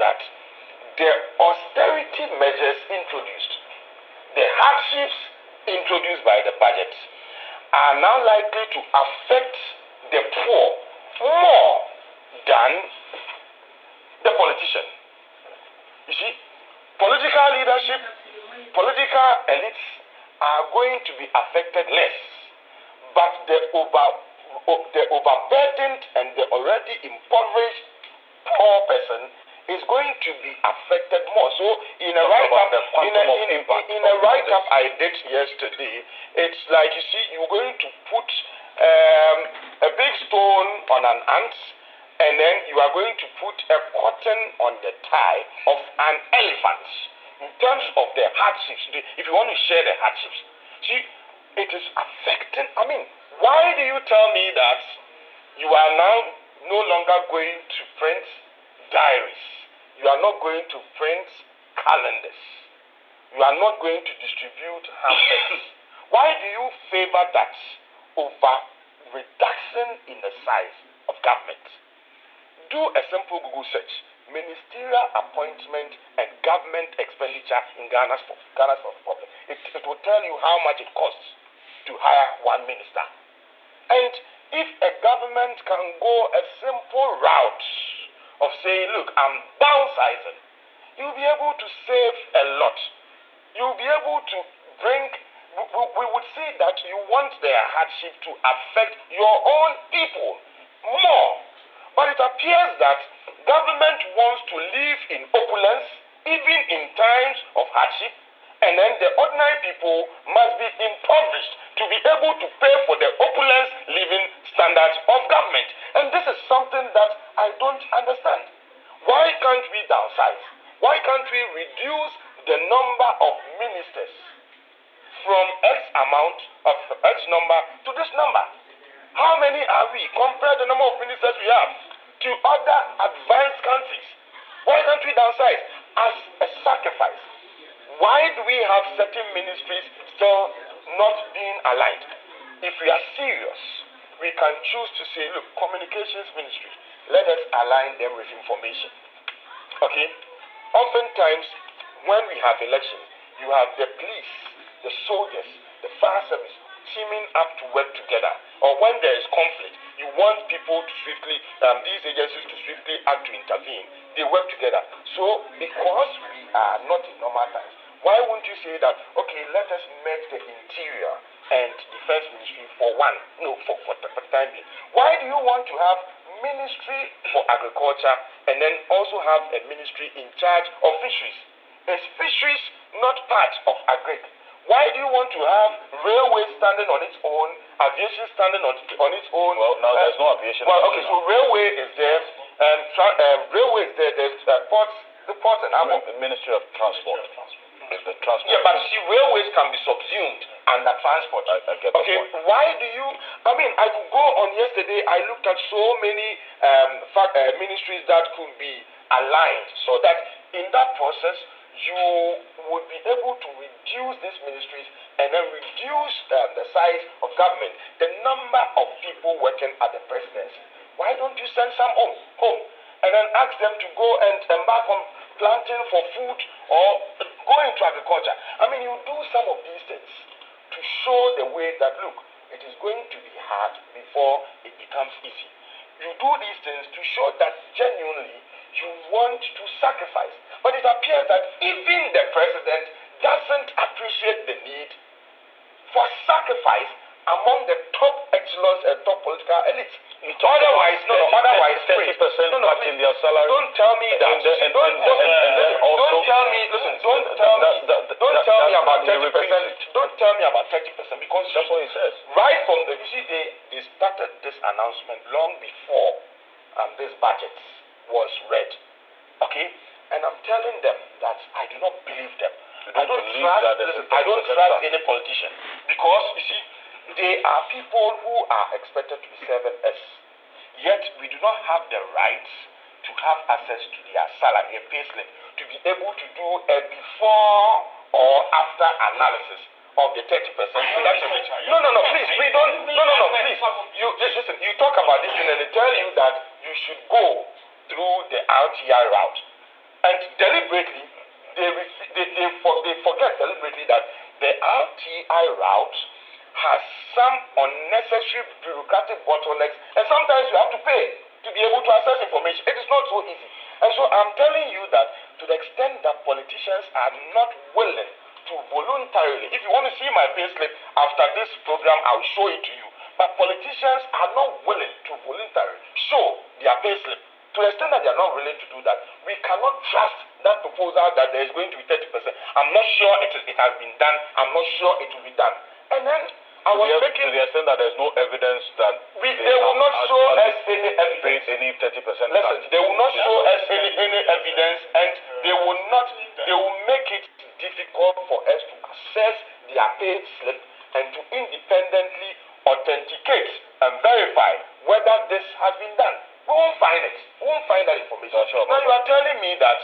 that the austerity measures introduced, the hardships introduced by the budget, are now likely to affect the poor more than the politician. You see, political leadership, political elites are going to be affected less, but the overburdened and the already impoverished poor person is going to be affected more. So in a write-up I did yesterday, it's like, you see, you're going to put a big stone on an ant, and then you are going to put a cotton on the thigh of an elephant. In terms of the hardships, if you want to share the hardships, see, it is affecting. I mean, why do you tell me that you are now no longer going to print diaries? You are not going to print calendars. You are not going to distribute hampers. Why do you favor that over reduction in the size of government? Do a simple Google search. Ministerial appointment and government expenditure in Ghana's problem. It will tell you how much it costs to hire one minister. And if a government can go a simple route of saying, look, I'm downsizing, you'll be able to save a lot. You'll be able to bring, we would see that you want their hardship to affect your own people more. But it appears that government wants to live in opulence, even in times of hardship, and then the ordinary people must be impoverished to be able to pay for the opulence living standards of government. And this is something that I don't understand. Why can't we downsize? Why can't we reduce the number of ministers from X amount of X number to this number? How many are we? Compare the number of ministers we have to other advanced countries. Why can't we downsize as a sacrifice? Why do we have certain ministries still not being aligned? If we are serious, we can choose to say, look, communications ministry, let us align them with information. Okay? Oftentimes, when we have elections, you have the police, the soldiers, the fire service teaming up to work together. Or when there is conflict, you want people to swiftly, these agencies to swiftly act to intervene. They work together. So, because we are not in normal times, why won't you say that, okay, let us merge the interior and defense ministry for the time being? Why do you want to have ministry for agriculture and then also have a ministry in charge of fisheries? Is fisheries not part of agri? Why do you want to have railway standing on its own, aviation standing on its own? Well, now there's no aviation. Well, okay, so railway is there, railway is there, there's ports, the ports and the Ministry of Transport. The transport. Yeah, but see, railways can be subsumed under transport. I get the okay, point. why do you, I mean, I could go on yesterday, I looked at so many ministries that could be aligned so that in that process, you would be able to reduce these ministries and then reduce the size of government, the number of people working at the presidency. Why don't you send some home and then ask them to go and embark on planting for food or go into agriculture? I mean, you do some of these things to show the way that, look, it is going to be hard before it becomes easy. You do these things to show that genuinely you want to sacrifice. But it appears that even the president doesn't appreciate the need for sacrifice among the top echelons and top political elites. Otherwise, 30% cut in their salary. Don't tell me that. Don't tell me about 30%. Don't tell me about 30% because that's what he says. Right from the they started this announcement long before this budget was read. Okay? And I'm telling them that I do not believe them. I don't trust any politician because you see, they are people who are expected to be serving us. Yet we do not have the right to have access to their salary, a payslip, to be able to do a before or after analysis of the 30% reduction rate. No, please. We don't. No, please. You just listen. You talk about this thing and they tell you that you should go through the RTI route. And deliberately, they forget deliberately that the RTI route has some unnecessary bureaucratic bottlenecks, and sometimes you have to pay to be able to access information. It is not so easy. And so I'm telling you that to the extent that politicians are not willing to voluntarily, if you want to see my payslip after this program, I'll show it to you. But politicians are not willing to voluntarily show their payslip. To the extent that they are not willing to do that, we cannot trust that proposal that there is going to be 30%. I'm not sure it has been done. I'm not sure it will be done. And then I was making... To the extent that there's no evidence that... They will not show us any evidence. Any 30%. Listen, they will not show us any evidence, and they will make it difficult for us to access their pay slip and to independently authenticate and verify whether this has been done. We won't find it. We won't find that information. Sure. Now you are telling me that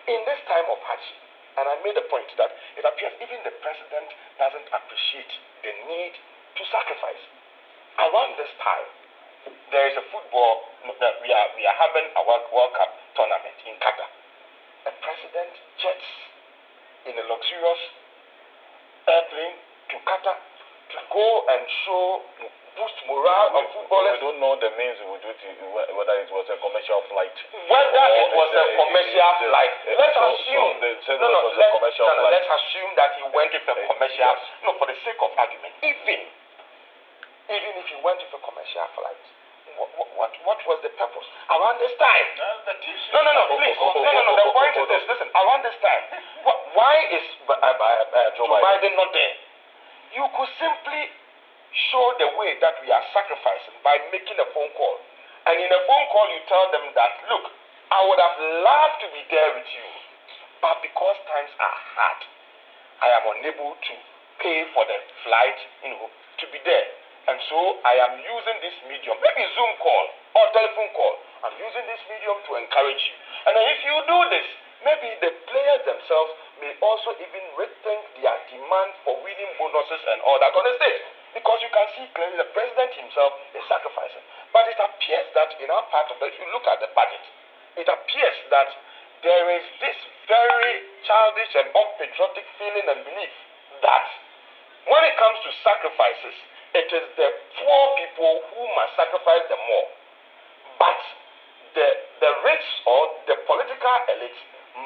in this time of hardship, and I made a point that it appears even the president doesn't appreciate the need to sacrifice. Around this time, there is a football, we are having a World Cup tournament in Qatar. A president jets in a luxurious airplane to Qatar to go and boost morale of footballers. We don't know the means we would do to whether it was a commercial flight. Whether it was a commercial flight. Let's assume. Let's assume that he went with a commercial. Yes. No, for the sake of argument, even if he went with a commercial flight, what was the purpose around this time? Please. No. The point is this. Listen, around this time, why is Joe Biden not there? You could simply show the way that we are sacrificing by making a phone call. And in a phone call, you tell them that, look, I would have loved to be there with you, but because times are hard, I am unable to pay for the flight, to be there. And so I am using this medium, maybe Zoom call or telephone call. I'm using this medium to encourage you. And if you do this, maybe the players themselves may also even rethink their demand for winning bonuses and all that on the stage. Because you can see clearly the president himself is sacrificing. But it appears that in our part of it, if you look at the budget, it appears that there is this very childish and unpatriotic feeling and belief that when it comes to sacrifices, it is the poor people who must sacrifice the more. But the rich or the political elite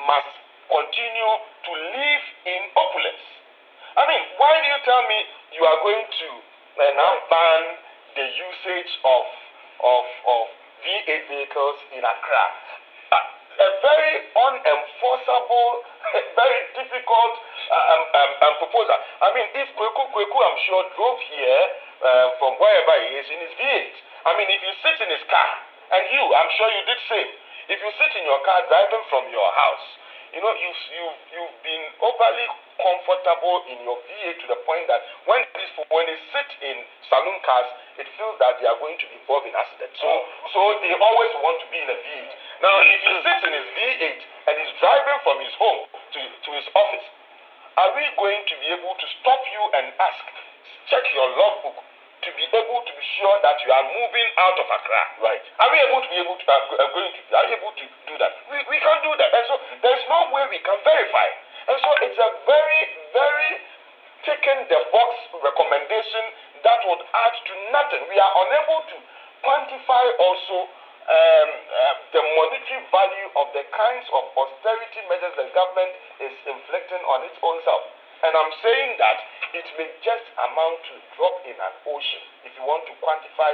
must continue to live in opulence. I mean, why do you tell me you are going to now ban the usage of V8 vehicles in Accra? A very unenforceable, very difficult proposal. I mean, if Kweku, I'm sure, drove here from wherever he is in his V8. I mean, if you sit in his car, and I'm sure you did same. If you sit in your car driving from your house, you've been overly comfortable in your V8 to the point that when they sit in saloon cars, it feels that they are going to be involved in accidents. So they always want to be in a V8. Now, if he sits in his V8 and is driving from his home to his office, are we going to be able to stop you and check your logbook to be able to be sure that you are moving out of Accra? Right. Are we able to do that? We can't do that. And so there's no way we can verify. And so it's a very, very ticking the box recommendation that would add to nothing. We are unable to quantify also the monetary value of the kinds of austerity measures the government is inflicting on its own self. And I'm saying that it may just amount to a drop in an ocean if you want to quantify